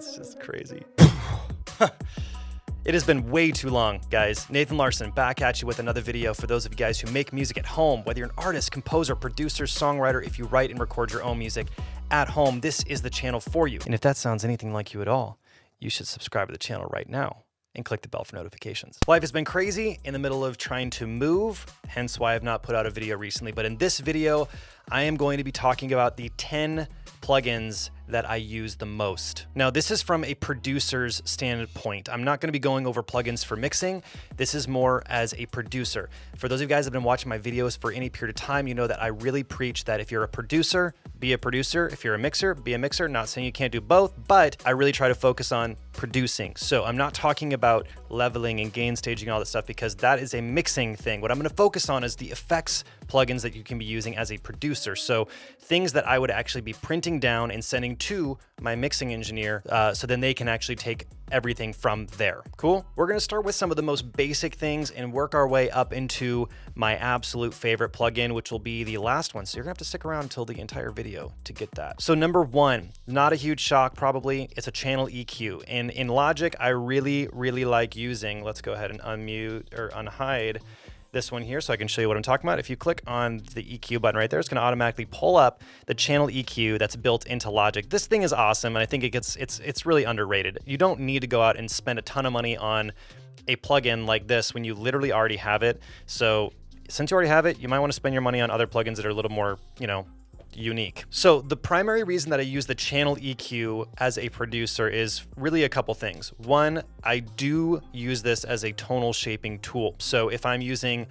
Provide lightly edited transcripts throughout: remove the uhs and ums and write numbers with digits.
That's just crazy. It has been way too long, guys. Nathan Larsen back at you with another video for those of you guys who make music at home, whether you're an artist, composer, producer, songwriter, if you write and record your own music at home, this is the channel for you. And if that sounds anything like you at all, you should subscribe to the channel right now and click the bell for notifications. Life has been crazy in the middle of trying to move, hence why I've not put out a video recently. But in this video, I am going to be talking about the 10 plugins that I use the most. Now, this is from a producer's standpoint. I'm not gonna be going over plugins for mixing. This is more as a producer. For those of you guys that have been watching my videos for any period of time, you know that I really preach that if you're a producer, be a producer. If you're a mixer, be a mixer. Not saying you can't do both, but I really try to focus on producing. So I'm not talking about leveling and gain staging and all that stuff because that is a mixing thing. What I'm gonna focus on is the effects plugins that you can be using as a producer. So things that I would actually be printing down and sending to my mixing engineer so then they can actually take everything from there. Cool? We're gonna start with some of the most basic things and work our way up into my absolute favorite plugin, which will be the last one. So you're gonna have to stick around until the entire video to get that. So number one, not a huge shock probably, it's a channel EQ. And in Logic, I really like using, let's go ahead and unmute or unhide this one here so I can show you what I'm talking about. If you click on the EQ button right there, it's gonna automatically pull up the channel EQ that's built into Logic. This thing is awesome, and I think it's really underrated. You don't need to go out and spend a ton of money on a plugin like this when you literally already have it. So since you already have it, you might wanna spend your money on other plugins that are a little more, you know, unique. So the primary reason that I use the channel EQ as a producer is really a couple things. One, I do use this as a tonal shaping tool. So if I'm using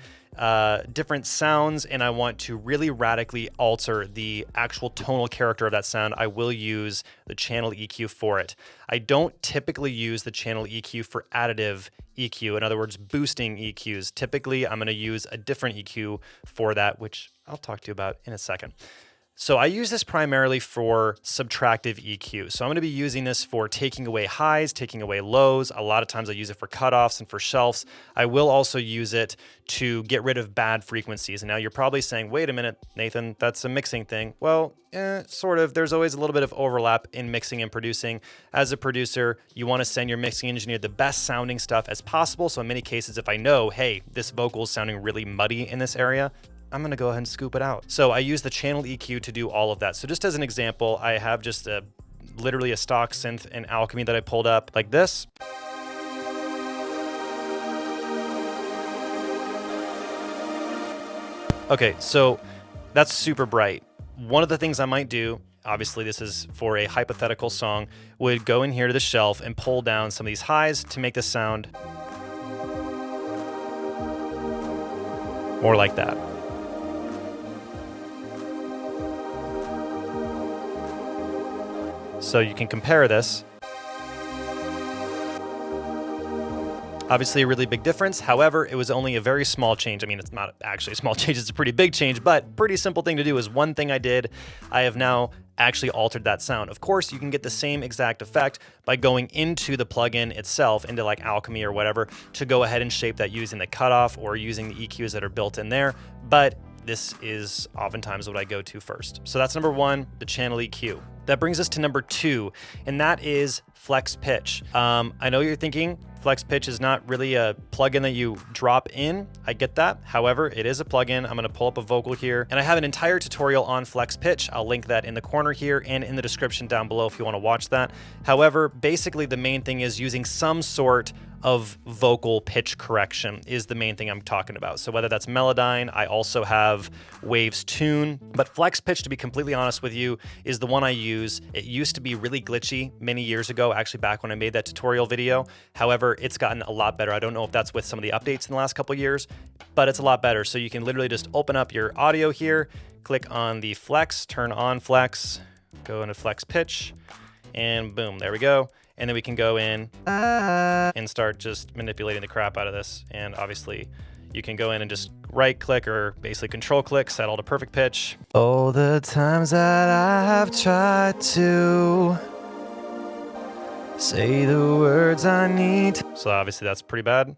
different sounds and I want to really radically alter the actual tonal character of that sound, I will use the channel EQ for it. I don't typically use the channel EQ for additive EQ, in other words, boosting EQs. Typically, I'm gonna use a different EQ for that, which I'll talk to you about in a second. So I use this primarily for subtractive EQ. So I'm gonna be using this for taking away highs, taking away lows. A lot of times I use it for cutoffs and for shelves. I will also use it to get rid of bad frequencies. And now you're probably saying, wait a minute, Nathan, that's a mixing thing. Well, sort of. There's always a little bit of overlap in mixing and producing. As a producer, you wanna send your mixing engineer the best sounding stuff as possible. So in many cases, if I know, hey, this vocal is sounding really muddy in this area, I'm gonna go ahead and scoop it out. So I use the channel EQ to do all of that. So just as an example, I have just literally a stock synth in Alchemy that I pulled up like this. Okay, so that's super bright. One of the things I might do, obviously this is for a hypothetical song, would go in here to the shelf and pull down some of these highs to make this sound more like that. So you can compare this. Obviously a really big difference. However, it was only a very small change. I mean, it's not actually a small change, it's a pretty big change, but pretty simple thing to do is one thing I did. I have now actually altered that sound. Of course, you can get the same exact effect by going into the plugin itself, into like Alchemy or whatever, to go ahead and shape that using the cutoff or using the EQs that are built in there. But this is oftentimes what I go to first. So that's number one, the channel EQ. That brings us to number two, and that is flex pitch. I know you're thinking flex pitch is not really a plugin that you drop in. I get that. However, it is a plugin. I'm gonna pull up a vocal here, and I have an entire tutorial on flex pitch. I'll link that in the corner here and in the description down below if you wanna watch that. However, basically the main thing is using some sort of vocal pitch correction is the main thing I'm talking about. So whether that's Melodyne, I also have Waves Tune, but flex pitch, to be completely honest with you, is the one I use. It used to be really glitchy many years ago, actually back when I made that tutorial video. However, it's gotten a lot better. I don't know if that's with some of the updates in the last couple of years, but it's a lot better. So you can literally just open up your audio here, click on the flex, turn on flex, go into flex pitch, and boom, there we go. And then we can go in and start just manipulating the crap out of this. And obviously you can go in and just right click or basically control click, set all to perfect pitch. All the times that I have tried to say the words I need. So obviously that's pretty bad.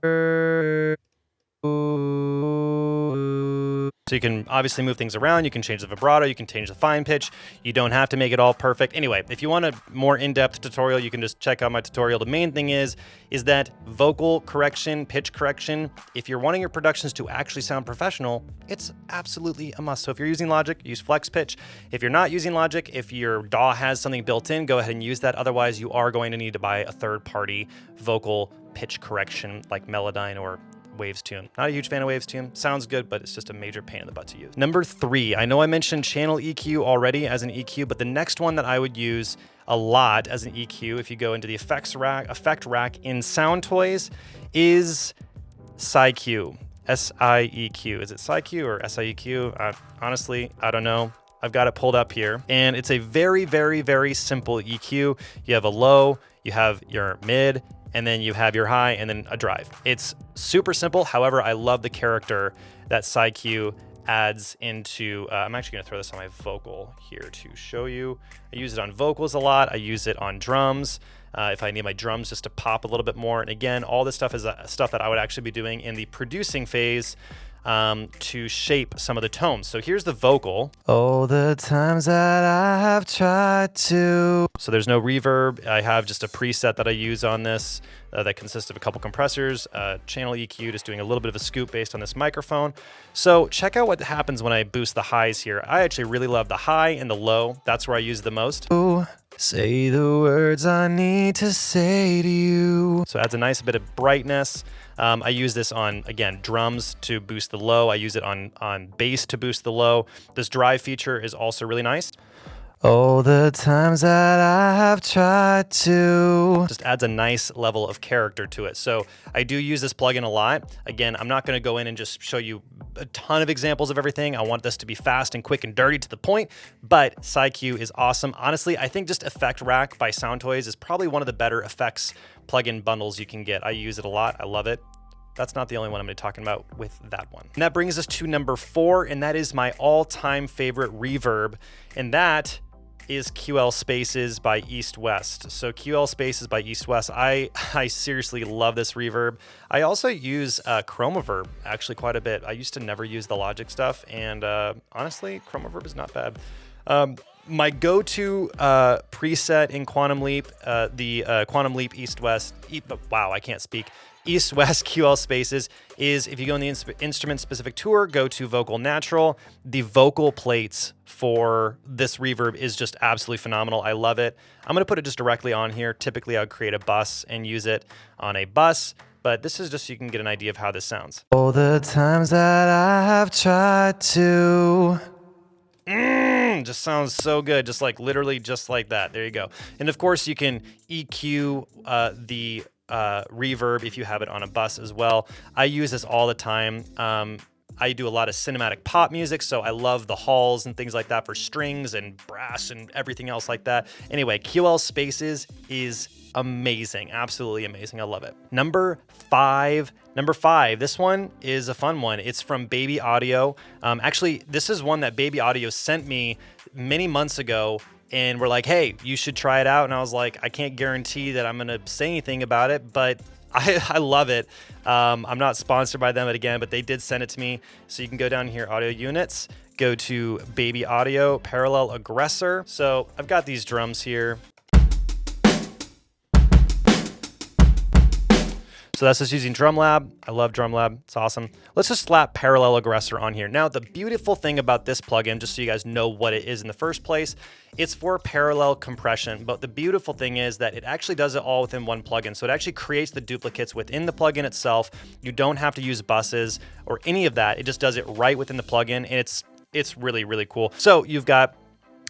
So you can obviously move things around. You can change the vibrato. You can change the fine pitch. You don't have to make it all perfect. Anyway, if you want a more in-depth tutorial, you can just check out my tutorial. The main thing is that vocal correction, pitch correction, if you're wanting your productions to actually sound professional, it's absolutely a must. So if you're using Logic, use Flex Pitch. If you're not using Logic, if your DAW has something built in, go ahead and use that. Otherwise, you are going to need to buy a third-party vocal pitch correction like Melodyne or Waves Tune. Not a huge fan of Waves Tune. Sounds good, but it's just a major pain in the butt to use. Number 3, I know I mentioned channel EQ already as an EQ, but the next one that I would use a lot as an EQ, if you go into the effect rack in SoundToys, is SIE Q. SIE Q. Is it SIE Q or SIE Q? Honestly, I don't know. I've got it pulled up here, and it's a very, very, very simple EQ. You have a low, you have your mid, and then you have your high, and then a drive. It's super simple. However, I love the character that SIE Q adds into, I'm actually gonna throw this on my vocal here to show you. I use it on vocals a lot. I use it on drums. If I need my drums just to pop a little bit more. And again, all this stuff is stuff that I would actually be doing in the producing phase to shape some of the tones. So here's the vocal. Oh, the times that I have tried to. So there's no reverb. I have just a preset that I use on this that consists of a couple compressors, channel EQ, just doing a little bit of a scoop based on this microphone. So check out what happens when I boost the highs here. I actually really love the high and the low. That's where I use the most. Ooh. Say the words I need to say to you. So it adds a nice bit of brightness. I use this on, again, drums to boost the low. I use it on bass to boost the low. This drive feature is also really nice. Oh, the times that I have tried to. Just adds a nice level of character to it. So I do use this plugin a lot. Again, I'm not gonna go in and just show you a ton of examples of everything. I want this to be fast and quick and dirty to the point, but SIE Q is awesome. Honestly, I think just Effect Rack by SoundToys is probably one of the better effects plugin bundles you can get. I use it a lot, I love it. That's not the only one I'm gonna be talking about with that one. And that brings us to number 4, and that is my all-time favorite reverb, and that is QL Spaces by East West. So QL Spaces by East West, I seriously love this reverb. I also use Chromaverb actually quite a bit. I used to never use the Logic stuff, and honestly, Chromaverb is not bad. My go-to preset in Quantum Leap, the Quantum Leap East West, wow, I can't speak. East West QL Spaces is, if you go in the instrument specific tour, go to Vocal Natural. The vocal plates for this reverb is just absolutely phenomenal. I love it. I'm gonna put it just directly on here. Typically I would create a bus and use it on a bus, but this is just so you can get an idea of how this sounds. All the times that I have tried to. Just sounds so good, just like literally just like that. There you go. And of course you can EQ the reverb if you have it on a bus as well. I use this all the time. I do a lot of cinematic pop music, so I love the halls and things like that for strings and brass and everything else like that. Anyway, QL Spaces is amazing, absolutely amazing. I love it. Number five, this one is a fun one. It's from Baby Audio. Actually, this is one that Baby Audio sent me many months ago, and we're like, hey, you should try it out. And I was like, I can't guarantee that I'm gonna say anything about it, but I love it. I'm not sponsored by them again, but they did send it to me. So you can go down here, audio units, go to Baby Audio, Parallel Aggressor. So I've got these drums here. So that's just using DrumLab. I love DrumLab, it's awesome. Let's just slap Parallel Aggressor on here. Now, the beautiful thing about this plugin, just so you guys know what it is in the first place, it's for parallel compression, but the beautiful thing is that it actually does it all within one plugin. So it actually creates the duplicates within the plugin itself. You don't have to use buses or any of that. It just does it right within the plugin, and it's really, really cool. So you've got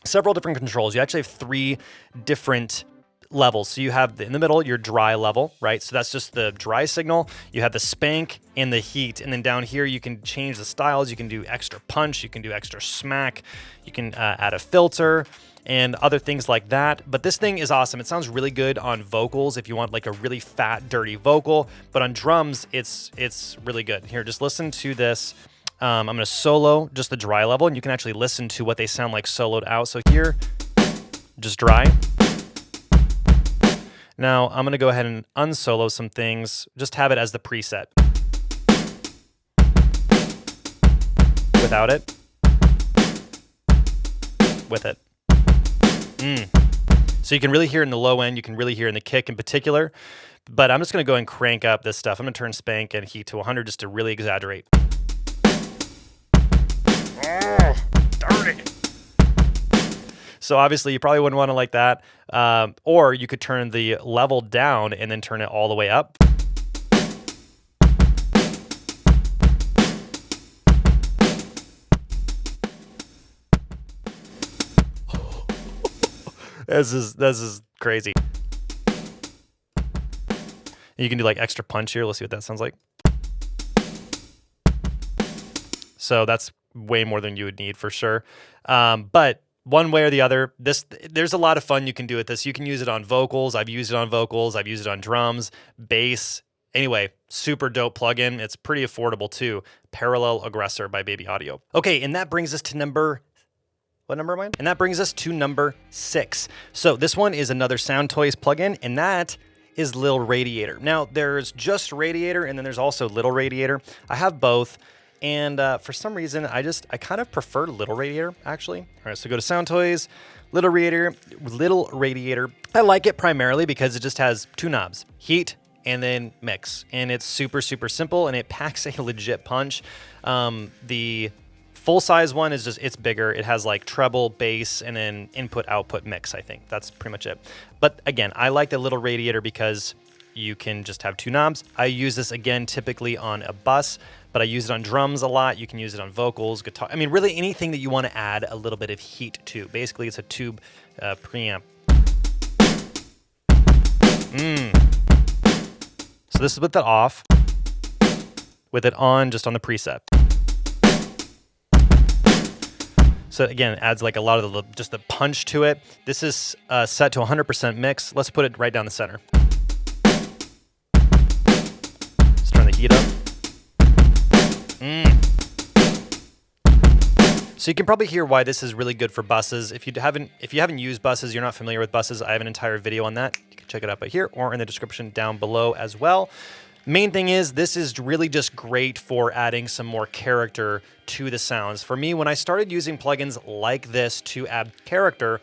several different controls. You actually have 3 different levels. So you have in the middle your dry level, right? So that's just the dry signal. You have the spank and the heat, and then down here you can change the styles. You can do extra punch, you can do extra smack, you can add a filter and other things like that. But this thing is awesome. It sounds really good on vocals if you want like a really fat, dirty vocal, but on drums it's really good. Here, just listen to this. I'm gonna solo just the dry level, and you can actually listen to what they sound like soloed out. So here, just dry. Now I'm gonna go ahead and unsolo some things, just have it as the preset. without it, with it. So you can really hear in the low end, you can really hear in the kick in particular, but I'm just gonna go and crank up this stuff. I'm gonna turn spank and heat to 100 just to really exaggerate. Oh, dirty. So obviously you probably wouldn't want to like that, or you could turn the level down and then turn it all the way up. This is crazy. You can do like extra punch here. Let's see what that sounds like. So that's way more than you would need for sure. But one way or the other, there's a lot of fun you can do with this. You can use it on vocals. I've used it on vocals. I've used it on drums, bass. Anyway, super dope plugin. It's pretty affordable too. Parallel Aggressor by Baby Audio. Okay, and that brings us to what number am I in? And that brings us to number 6. So this one is another SoundToys plugin, and that is Lil Radiator. Now, there's just Radiator, and then there's also Little Radiator. I have both, and for some reason, I kind of prefer Little Radiator, actually. All right, so go to SoundToys, Little Radiator. I like it primarily because it just has 2 knobs, heat and then mix, and it's super, super simple, and it packs a legit punch. The full-size one is it's bigger. It has like treble, bass, and then input-output mix, I think. That's pretty much it. But again, I like the Little Radiator because you can just have 2 knobs. I use this, again, typically on a bus, but I use it on drums a lot. You can use it on vocals, guitar. I mean, really anything that you want to add a little bit of heat to. Basically, it's a tube preamp. So this is with it off, with it on, just on the preset. So again, it adds like a lot of just the punch to it. This is set to 100% mix. Let's put it right down the center. Let's turn the heat up. So you can probably hear why this is really good for buses. If you haven't used buses, you're not familiar with buses, I have an entire video on that. You can check it out right here or in the description down below as well. Main thing is this is really just great for adding some more character to the sounds. For me, when I started using plugins like this to add character,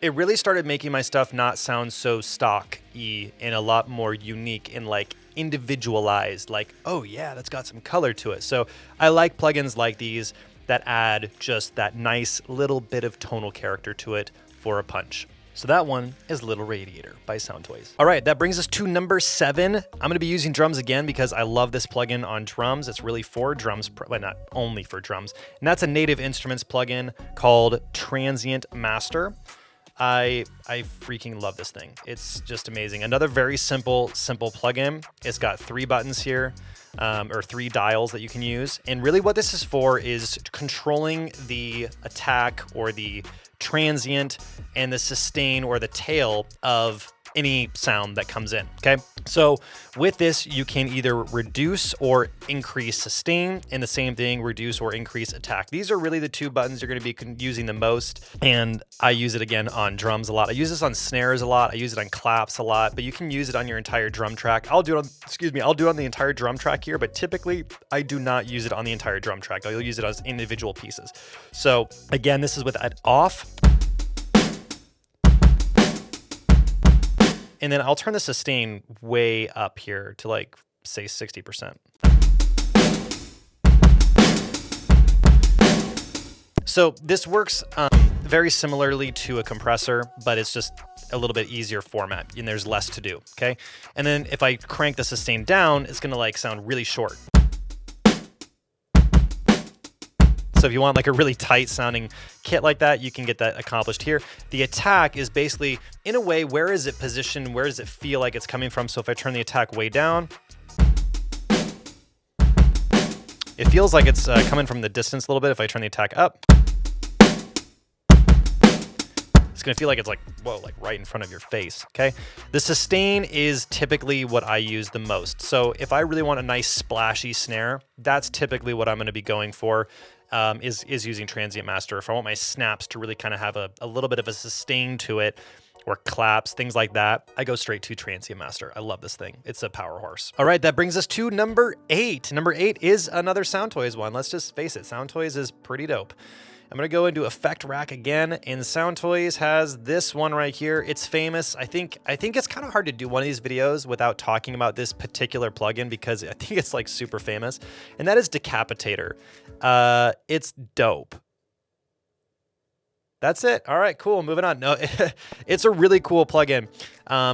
it really started making my stuff not sound so stock-y and a lot more unique and like individualized, like, oh yeah, that's got some color to it. So I like plugins like these that add just that nice little bit of tonal character to it for a punch. So that one is Little Radiator by SoundToys. All right, that brings us to number 7. I'm gonna be using drums again because I love this plugin on drums. It's really for drums, but not only for drums. And that's a Native Instruments plugin called Transient Master. I freaking love this thing. It's just amazing. Another very simple plugin. It's got 3 buttons here, or 3 dials that you can use. And really what this is for is controlling the attack or the transient and the sustain or the tail of any sound that comes in, okay? So with this, you can either reduce or increase sustain, and the same thing, reduce or increase attack. These are really the 2 buttons you're gonna be using the most, and I use it again on drums a lot. I use this on snares a lot, I use it on claps a lot, but you can use it on your entire drum track. I'll do it on the entire drum track here, but typically I do not use it on the entire drum track. I'll use it as individual pieces. So again, this is with it off. And then I'll turn the sustain way up here to like, say 60%. So this works very similarly to a compressor, but it's just a little bit easier format and there's less to do, okay? And then if I crank the sustain down, it's gonna like sound really short. So if you want like a really tight sounding kit like that, you can get that accomplished here. The attack is basically, in a way, where is it positioned? Where does it feel like it's coming from? So if I turn the attack way down, it feels like it's coming from the distance a little bit. If I turn the attack up, it's gonna feel like it's like, whoa, like right in front of your face, okay? The sustain is typically what I use the most. So if I really want a nice splashy snare, that's typically what I'm gonna be going for. Is using Transient Master. If I want my snaps to really kind of have a little bit of a sustain to it, or claps, things like that, I go straight to Transient Master. I love this thing. It's a power horse. All right, that brings us to number 8. Number 8 is another SoundToys one. Let's just face it, SoundToys is pretty dope. I'm gonna go into Effect Rack again, and SoundToys has this one right here. It's famous. I think it's kind of hard to do one of these videos without talking about this particular plugin because I think it's like super famous, and that is Decapitator. It's dope. That's it. All right, cool. Moving on. No, it's a really cool plugin.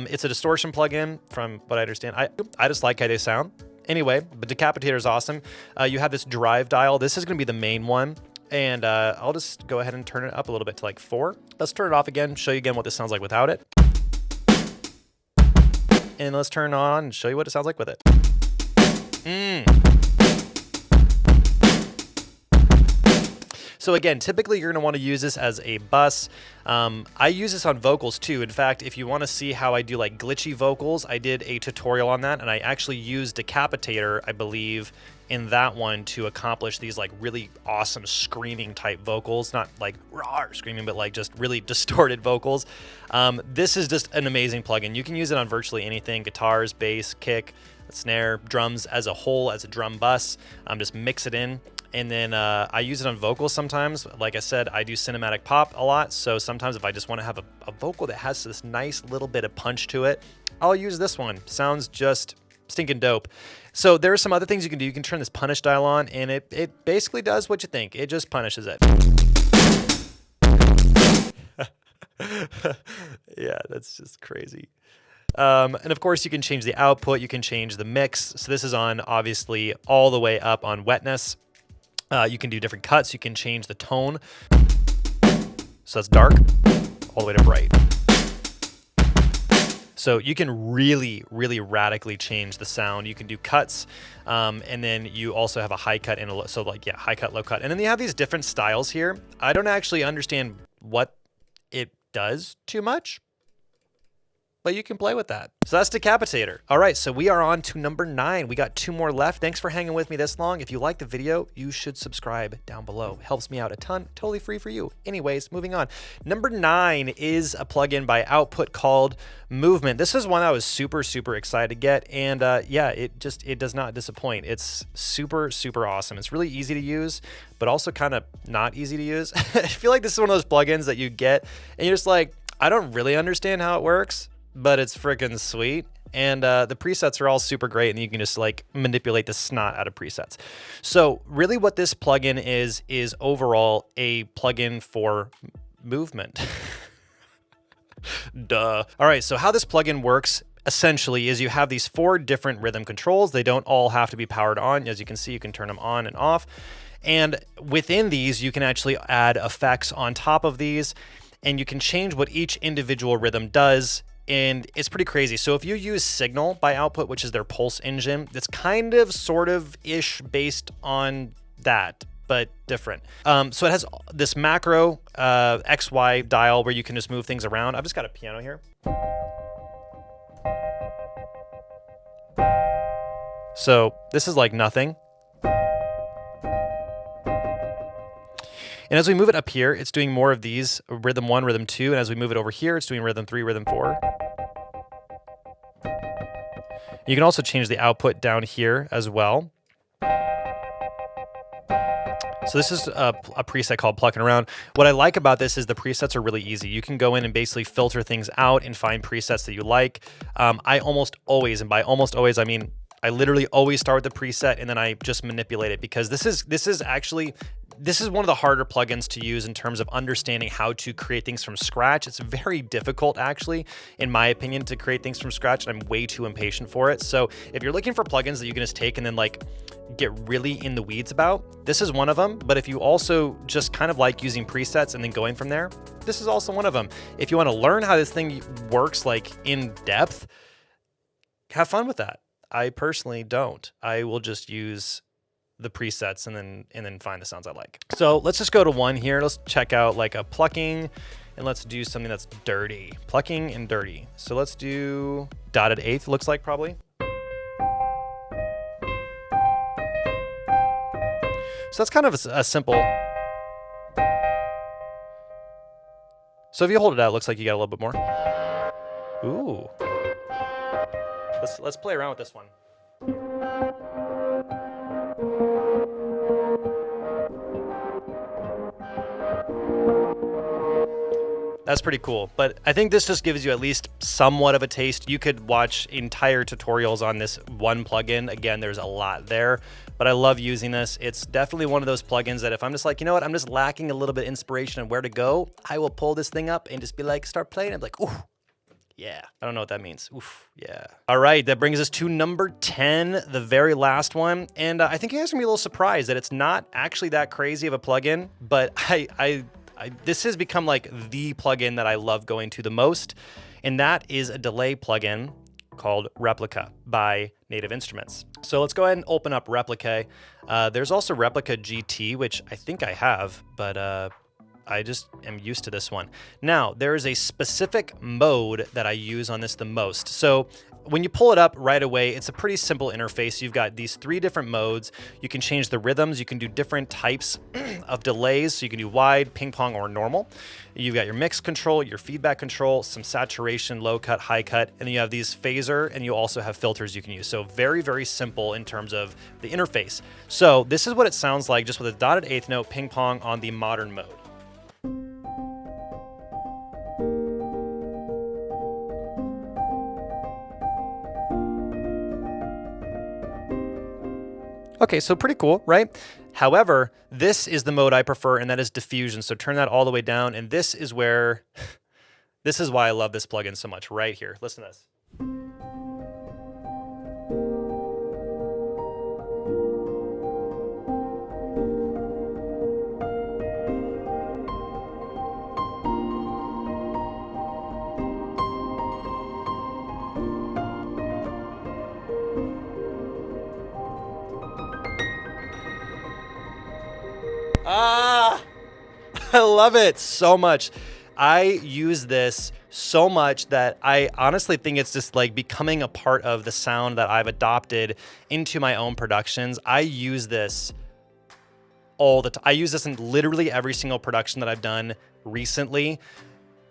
It's a distortion plugin from what I understand. I just like how they sound. Anyway, but Decapitator is awesome. You have this drive dial. This is gonna be the main one. And I'll just go ahead and turn it up a little bit to like 4. Let's turn it off again, show you again what this sounds like without it. And let's turn it on and show you what it sounds like with it. So again, typically you're gonna wanna use this as a bus. I use this on vocals too. In fact, if you wanna see how I do like glitchy vocals, I did a tutorial on that, and I actually used Decapitator, I believe, in that one to accomplish these like really awesome screaming type vocals, not like raw screaming, but like just really distorted vocals. This is just an amazing plugin. You can use it on virtually anything: guitars, bass, kick, snare, drums as a whole, as a drum bus. Just mix it in. And then I use it on vocals sometimes. Like I said, I do cinematic pop a lot. So sometimes if I just want to have a vocal that has this nice little bit of punch to it, I'll use this one. Sounds just stinking dope. So there are some other things you can do. You can turn this punish dial on, and it basically does what you think. It just punishes it. Yeah, that's just crazy. And of course, you can change the output. You can change the mix. So this is on, obviously, all the way up on wetness. You can do different cuts. You can change the tone. So that's dark all the way to bright. So you can really, really radically change the sound. You can do cuts, and then you also have a high cut and a low, so like, yeah, high cut, low cut. And then you have these different styles here. I don't actually understand what it does too much, but you can play with that. So that's Decapitator. All right, so we are on to number 9. We got 2 more left. Thanks for hanging with me this long. If you like the video, you should subscribe down below. It helps me out a ton, totally free for you. Anyways, moving on. Number 9 is a plugin by Output called Movement. This is one I was super, super excited to get, and yeah, it does not disappoint. It's super, super awesome. It's really easy to use, but also kind of not easy to use. I feel like this is one of those plugins that you get, and you're just like, I don't really understand how it works, but it's freaking sweet. And the presets are all super great, and you can just like manipulate the snot out of presets. So really what this plugin is overall a plugin for movement. Duh. All right, so how this plugin works essentially is you have these 4 different rhythm controls. They don't all have to be powered on. As you can see, you can turn them on and off. And within these, you can actually add effects on top of these, and you can change what each individual rhythm does. And it's pretty crazy. So if you use Signal by Output, which is their pulse engine, that's kind of sort of ish based on that, but different. So it has this macro XY dial where you can just move things around. I've just got a piano here. So this is like nothing. And as we move it up here, it's doing more of these, rhythm 1, rhythm 2, and as we move it over here, it's doing rhythm 3, rhythm 4. You can also change the output down here as well. So this is a preset called Plucking Around. What I like about this is the presets are really easy. You can go in and basically filter things out and find presets that you like. I almost always, and by almost always, I mean, I literally always start with the preset and then I just manipulate it, because this is one of the harder plugins to use in terms of understanding how to create things from scratch. It's very difficult, actually, in my opinion, to create things from scratch, and I'm way too impatient for it. So if you're looking for plugins that you can just take and then like get really in the weeds about, this is one of them. But if you also just kind of like using presets and then going from there, this is also one of them. If you want to learn how this thing works like in depth, have fun with that. I personally don't. I will just use the presets and then find the sounds I like. So let's just go to 1 here. Let's check out like a plucking, and let's do something that's dirty. Plucking and dirty. So let's do dotted eighth, looks like probably. So that's kind of a simple. So if you hold it out, it looks like you got a little bit more. Ooh. Let's play around with this one. That's pretty cool, but I think this just gives you at least somewhat of a taste. You could watch entire tutorials on this one plugin. Again, there's a lot there, but I love using this. It's definitely one of those plugins that if I'm just like, you know what, I'm just lacking a little bit of inspiration on where to go, I will pull this thing up and just be like, start playing. I'm like, ooh, yeah. I don't know what that means. Oof, yeah. All right, that brings us to number 10, the very last one. And I think you guys are gonna be a little surprised that it's not actually that crazy of a plugin, but this has become like the plugin that I love going to the most, and that is a delay plugin called Relika by Native Instruments. So let's go ahead and open up Relika. There's also Relika GT, which I think I have, but I just am used to this one. Now, there is a specific mode that I use on this the most. So when you pull it up right away, it's a pretty simple interface. You've got these 3 different modes. You can change the rhythms. You can do different types of delays. So you can do wide, ping pong, or normal. You've got your mix control, your feedback control, some saturation, low cut, high cut, and then you have these phaser, and you also have filters you can use. So very, very simple in terms of the interface. So this is what it sounds like just with a dotted eighth note ping pong on the modern mode. Okay, so pretty cool, right? However, this is the mode I prefer, and that is diffusion. So turn that all the way down, and this is where, this is why I love this plugin so much right here. Listen to this. I love it so much. I use this so much that I honestly think it's just like becoming a part of the sound that I've adopted into my own productions. I use this all the time. I use this in literally every single production that I've done recently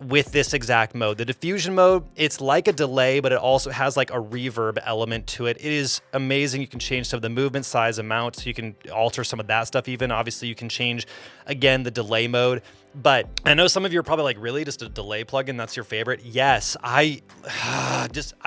with this exact mode. The diffusion mode, it's like a delay, but it also has like a reverb element to it. It is amazing. You can change some of the movement, size, amount, so you can alter some of that stuff even. Obviously, you can change, again, the delay mode. But I know some of you are probably like, really? Just a delay plugin? That's your favorite? Yes, I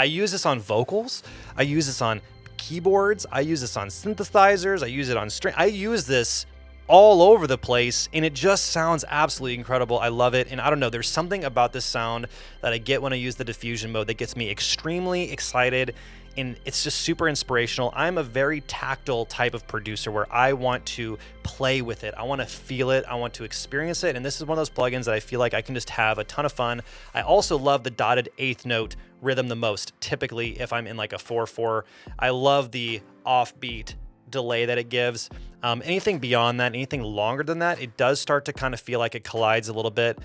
use this on vocals. I use this on keyboards. I use this on synthesizers. I use it on string. I use this all over the place, and it just sounds absolutely incredible. I love it, and I don't know, there's something about this sound that I get when I use the diffusion mode that gets me extremely excited, and it's just super inspirational. I'm a very tactile type of producer where I want to play with it. I want to feel it. I want to experience it, and this is one of those plugins that I feel like I can just have a ton of fun. I also love the dotted eighth note rhythm the most, typically if I'm in like a 4/4. I love the offbeat delay that it gives. Anything beyond that, anything longer than that, it does start to kind of feel like it collides a little bit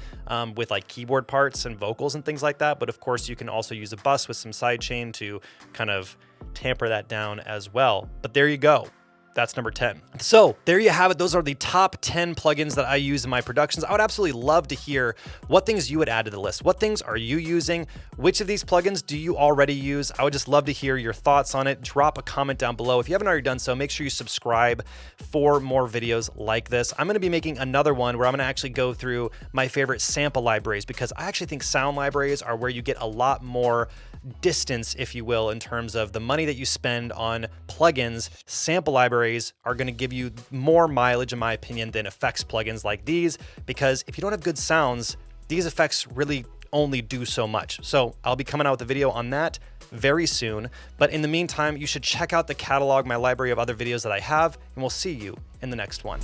with like keyboard parts and vocals and things like that. But of course, you can also use a bus with some sidechain to kind of tamper that down as well. But there you go. That's number 10. So there you have it. Those are the top 10 plugins that I use in my productions. I would absolutely love to hear what things you would add to the list. What things are you using? Which of these plugins do you already use? I would just love to hear your thoughts on it. Drop a comment down below. If you haven't already done so, make sure you subscribe for more videos like this. I'm going to be making another one where I'm going to actually go through my favorite sample libraries, because I actually think sound libraries are where you get a lot more distance, if you will, in terms of the money that you spend on plugins. Sample libraries are going to give you more mileage, in my opinion, than effects plugins like these, because if you don't have good sounds, these effects really only do so much. So I'll be coming out with a video on that very soon. But in the meantime, you should check out the catalog, my library of other videos that I have, and we'll see you in the next one.